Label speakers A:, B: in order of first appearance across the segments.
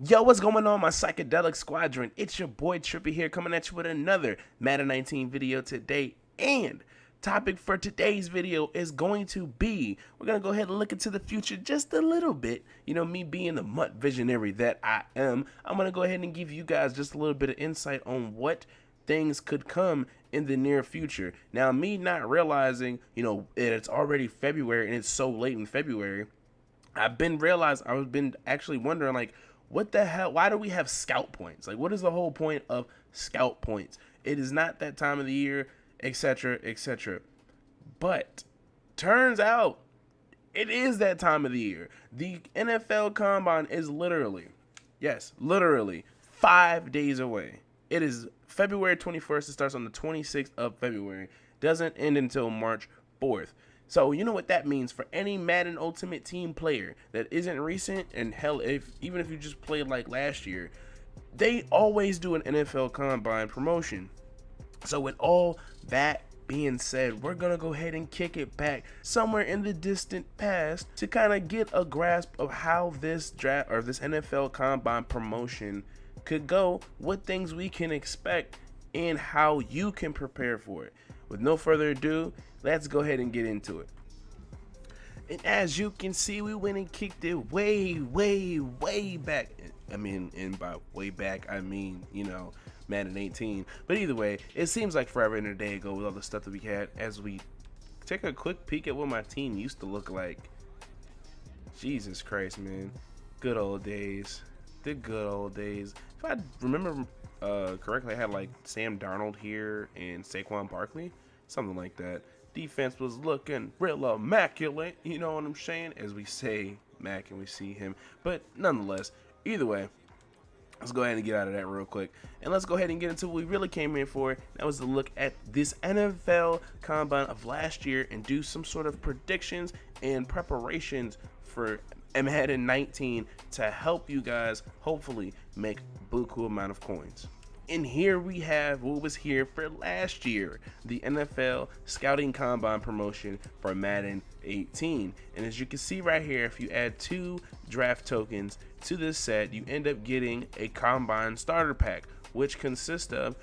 A: Yo, what's going on, my psychedelic squadron? It's your boy Trippy here, coming at you with another Madden 19 video today. And topic for today's video is going to be, we're going to go ahead and look into the future just a little bit. You know, me being the mutt visionary that I am, I'm going to go ahead and give you guys just a little bit of insight on what things could come in the near future. Now, me not realizing, you know, it's already February and it's so late in February, I've been actually wondering, like, what the hell, why do we have scout points? Like, what is the whole point of scout points? It is not that time of the year, etc., etc. But turns out it is that time of the year. The NFL Combine is literally, yes, literally 5 days away. It is February 21st. It starts on the 26th of February. Doesn't end until March 4th. So you know what that means for any Madden Ultimate Team player that isn't recent, and hell, even if you just played like last year, they always do an NFL Combine promotion. So with all that being said, we're gonna go ahead and kick it back somewhere in the distant past to kind of get a grasp of how this draft or this NFL Combine promotion could go, what things we can expect, and how you can prepare for it. With no further ado, let's go ahead and get into it. And as you can see, we went and kicked it way back. I mean, and by way back, I mean, you know, Madden 18. But either way, it seems like forever and a day ago with all the stuff that we had. As we take a quick peek at what my team used to look like. Jesus Christ, man. Good old days. The good old days. If I remember correctly, I had like Sam Darnold here and Saquon Barkley, something like that. Defense was looking real immaculate, you know what I'm saying, as we say Mac and we see him. But nonetheless, either way, let's go ahead and get out of that real quick, and let's go ahead and get into what we really came here for. That was to look at this NFL Combine of last year and do some sort of predictions and preparations for Madden 19 to help you guys hopefully make buku amount of coins. And here we have what was here for last year, the NFL Scouting Combine promotion for Madden 18. And as you can see right here, if you add 2 draft tokens to this set, you end up getting a Combine starter pack, which consists of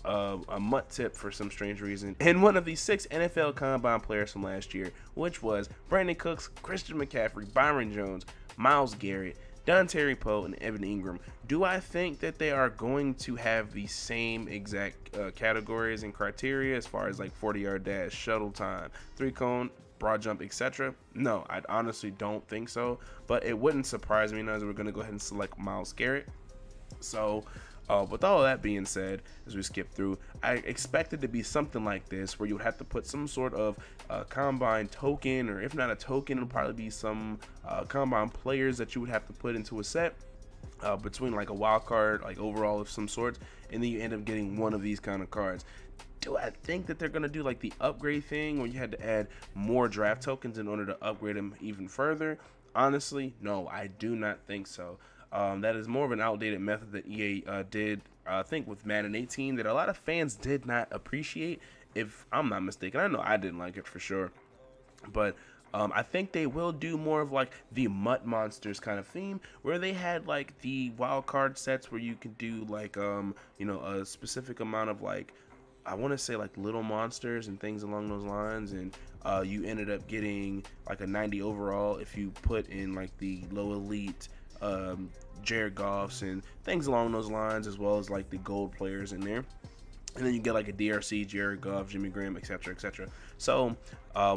A: a mutt tip for some strange reason, and one of the 6 NFL Combine players from last year, which was Brandon Cooks, Christian McCaffrey, Byron Jones, Myles Garrett, Dontari Poe, and Evan Ingram. Do I think that they are going to have the same exact categories and criteria as far as like 40-yard dash, shuttle time, 3-cone, broad jump, etc.? No, I honestly don't think so, but it wouldn't surprise me now as we're going to go ahead and select Myles Garrett. So with all that being said, as we skip through, I expect it to be something like this, where you would have to put some sort of Combine token, or if not a token, it'll probably be some Combine players that you would have to put into a set between like a wild card, like overall of some sort, and then you end up getting one of these kind of cards. Do I think that they're going to do like the upgrade thing where you had to add more draft tokens in order to upgrade them even further? Honestly, no, I do not think so. That is more of an outdated method that EA did, I think, with Madden 18 that a lot of fans did not appreciate, if I'm not mistaken. I know I didn't like it for sure, but I think they will do more of like the Mutt Monsters kind of theme, where they had like the wild card sets where you could do like you know, a specific amount of like, I want to say like little monsters and things along those lines, and you ended up getting like a 90 overall if you put in like the low elite Jared Goffs and things along those lines, as well as like the gold players in there. And then you get like a DRC, Jared Goff, Jimmy Graham, etc., etc. So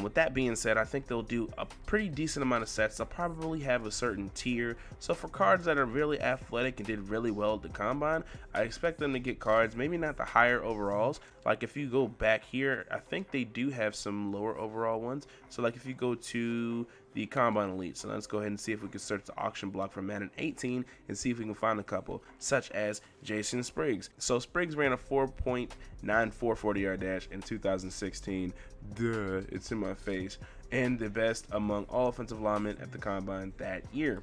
A: with that being said, I think they'll do a pretty decent amount of sets. They'll probably have a certain tier. So for cards that are really athletic and did really well at the Combine, I expect them to get cards, maybe not the higher overalls. Like if you go back here, I think they do have some lower overall ones. So like if you go to the Combine Elite, so let's go ahead and see if we can search the auction block for Madden 18 and see if we can find a couple, such as Jason Spriggs. So Spriggs ran a 4.94 40-yard dash in 2016. Duh, it's in my face. And the best among all offensive linemen at the Combine that year.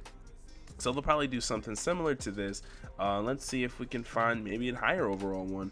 A: So they'll probably do something similar to this. Let's see if we can find maybe a higher overall one.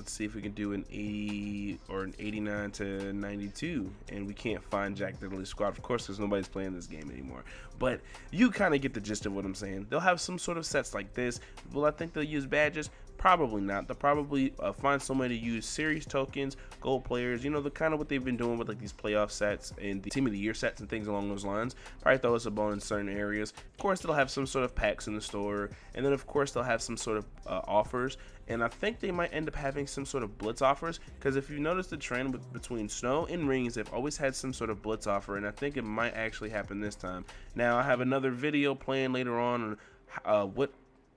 A: Let's see if we can do an 80 or an 89 to 92, and we can't find Jack Diddley's squad, of course, because nobody's playing this game anymore. But you kind of get the gist of what I'm saying. They'll have some sort of sets like this. Will I think they'll use badges? Probably not. They'll probably find somebody to use series tokens, gold players, you know, the kind of what they've been doing with like these playoff sets and the team of the year sets and things along those lines. Probably throw us a bone in certain areas. Of course, they'll have some sort of packs in the store, and then of course they'll have some sort of offers. And I think they might end up having some sort of blitz offers, because if you notice the trend between snow and rings, they've always had some sort of blitz offer, and I think it might actually happen this time. Now, I have another video planned later on what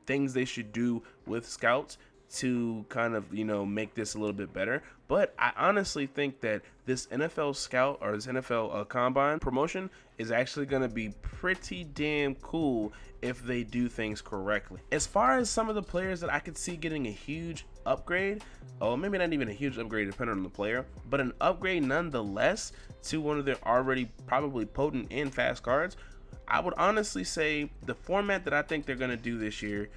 A: things they should do with scouts to kind of, you know, make this a little bit better. But I honestly think that this NFL scout or this NFL combine promotion is actually going to be pretty damn cool if they do things correctly. As far as some of the players that I could see getting a huge upgrade, oh, maybe not even a huge upgrade depending on the player, but an upgrade nonetheless to one of their already probably potent and fast cards, I would honestly say the format that I think they're going to do this year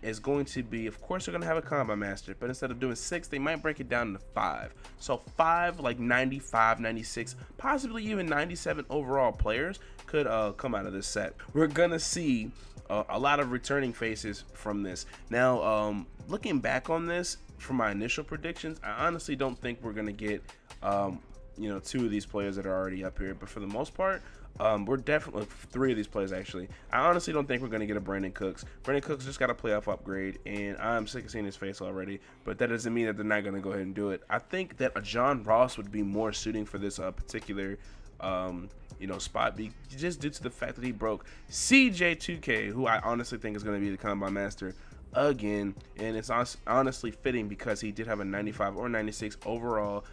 A: is going to be, of course, they're going to have a combine master, but instead of doing 6, they might break it down to 5. So 5, like 95, 96, possibly even 97 overall players could come out of this set. We're going to see a lot of returning faces from this. Now, looking back on this from my initial predictions, I honestly don't think we're going to get, you know, 2 of these players that are already up here, but for the most part, we're definitely 3 of these players actually. I honestly don't think we're going to get a Brandon Cooks. Brandon Cooks just got a playoff upgrade, and I'm sick of seeing his face already, but that doesn't mean that they're not going to go ahead and do it. I think that a John Ross would be more suiting for this particular you know, spot, just due to the fact that he broke CJ2K, who I honestly think is going to be the combine master again, and it's honestly fitting because he did have a 95 or 96 overall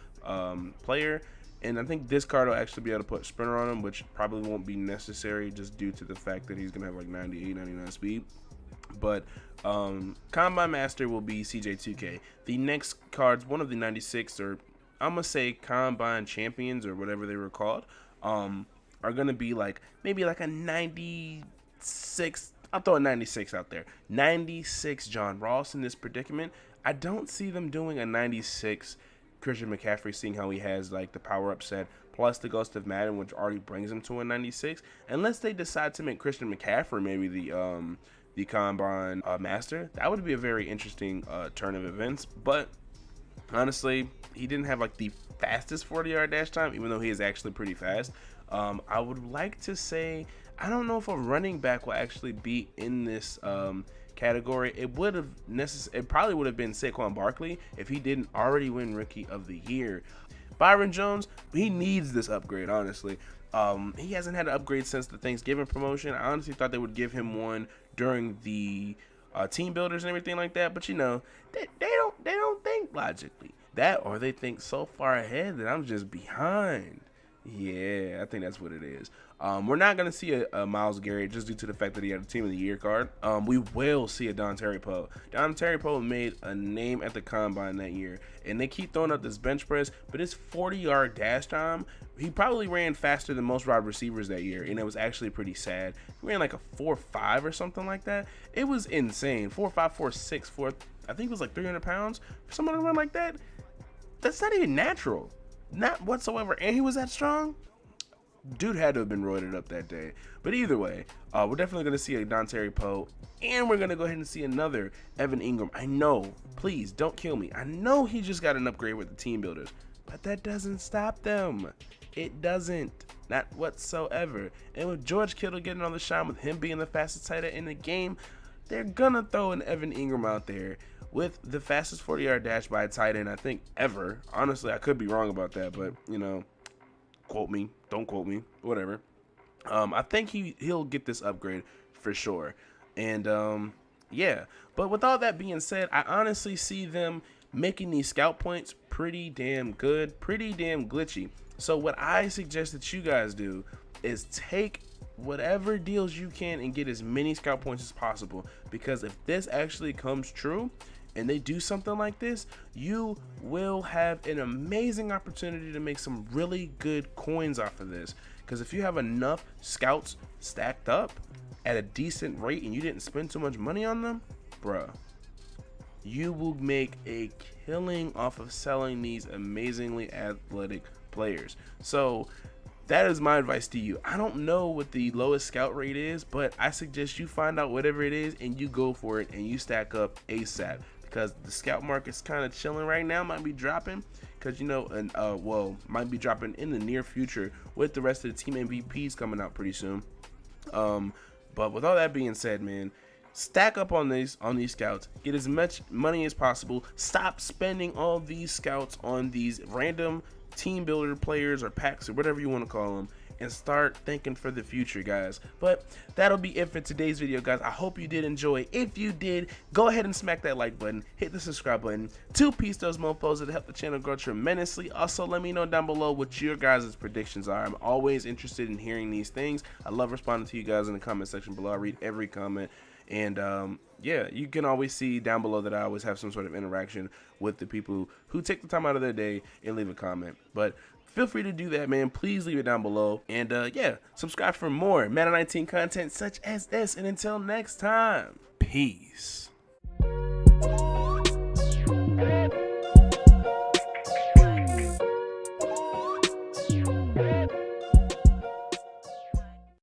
A: player. And I think this card will actually be able to put sprinter on him, which probably won't be necessary just due to the fact that he's going to have like 98, 99 speed. But Combine Master will be CJ2K. The next cards, one of the 96, or I'm going to say Combine Champions or whatever they were called, are going to be like maybe like a 96. I'll throw a 96 out there. 96 John Ross in this predicament. I don't see them doing a 96 Christian McCaffrey, seeing how he has like the power up set plus the Ghost of Madden, which already brings him to a 96, unless they decide to make Christian McCaffrey maybe the combine master. That would be a very interesting turn of events. But honestly, he didn't have like the fastest 40-yard dash time, even though he is actually pretty fast. I would like to say, I don't know if a running back will actually be in this category. It probably would have been Saquon Barkley if he didn't already win Rookie of the Year. Byron Jones, he needs this upgrade, honestly. He hasn't had an upgrade since the Thanksgiving promotion. I honestly thought they would give him one during the team builders and everything like that, but you know, they don't think logically. That, or they think so far ahead that I'm just behind. Yeah, I think that's what it is. We're not going to see a Myles Garrett just due to the fact that he had a Team of the Year card. We will see a Dontari Poe. Dontari Poe made a name at the Combine that year, and they keep throwing up this bench press, but his 40-yard dash time, he probably ran faster than most wide receivers that year, and it was actually pretty sad. He ran like a 4.5 or something like that. It was insane. 4.5, 4.6, I think it was like 300 pounds. For someone to run like that, that's not even natural. Not whatsoever. And he was that strong. Dude had to have been roided up that day. But either way, we're definitely going to see a Dontari Poe, and we're going to go ahead and see another Evan Ingram. I know, please don't kill me. I know he just got an upgrade with the team builders, but that doesn't stop them. It doesn't. Not whatsoever. And with George Kittle getting on the shine, with him being the fastest tight end in the game, they're going to throw an Evan Ingram out there with the fastest 40-yard dash by a tight end, I think, ever. Honestly, I could be wrong about that, but, you know, quote me, don't quote me, whatever. I think he'll get this upgrade for sure. And, yeah. But with all that being said, I honestly see them making these scout points pretty damn good, pretty damn glitchy. So what I suggest that you guys do is take whatever deals you can and get as many scout points as possible, because if this actually comes true and they do something like this, you will have an amazing opportunity to make some really good coins off of this. Because if you have enough scouts stacked up at a decent rate and you didn't spend too much money on them, bruh, you will make a killing off of selling these amazingly athletic players. So that is my advice to you. I don't know what the lowest scout rate is, but I suggest you find out whatever it is and you go for it and you stack up ASAP, because the scout market's kind of chilling right now. Might be dropping because, you know, and might be dropping in the near future with the rest of the team MVPs coming out pretty soon. But with all that being said, man, stack up on these scouts, get as much money as possible. Stop spending all these scouts on these random team builder players or packs or whatever you want to call them, and start thinking for the future, guys. But that'll be it for today's video, guys. I hope you did enjoy. If you did, go ahead and smack that like button, hit the subscribe button. Two-piece those mofos that help the channel grow tremendously. Also, let me know down below what your guys' predictions are. I'm always interested in hearing these things. I love responding to you guys in the comment section below. I read every comment. And yeah, you can always see down below that I always have some sort of interaction with the people who take the time out of their day and leave a comment. But feel free to do that, man. Please leave it down below. And yeah, subscribe for more Madden 19 content such as this. And until next time, peace.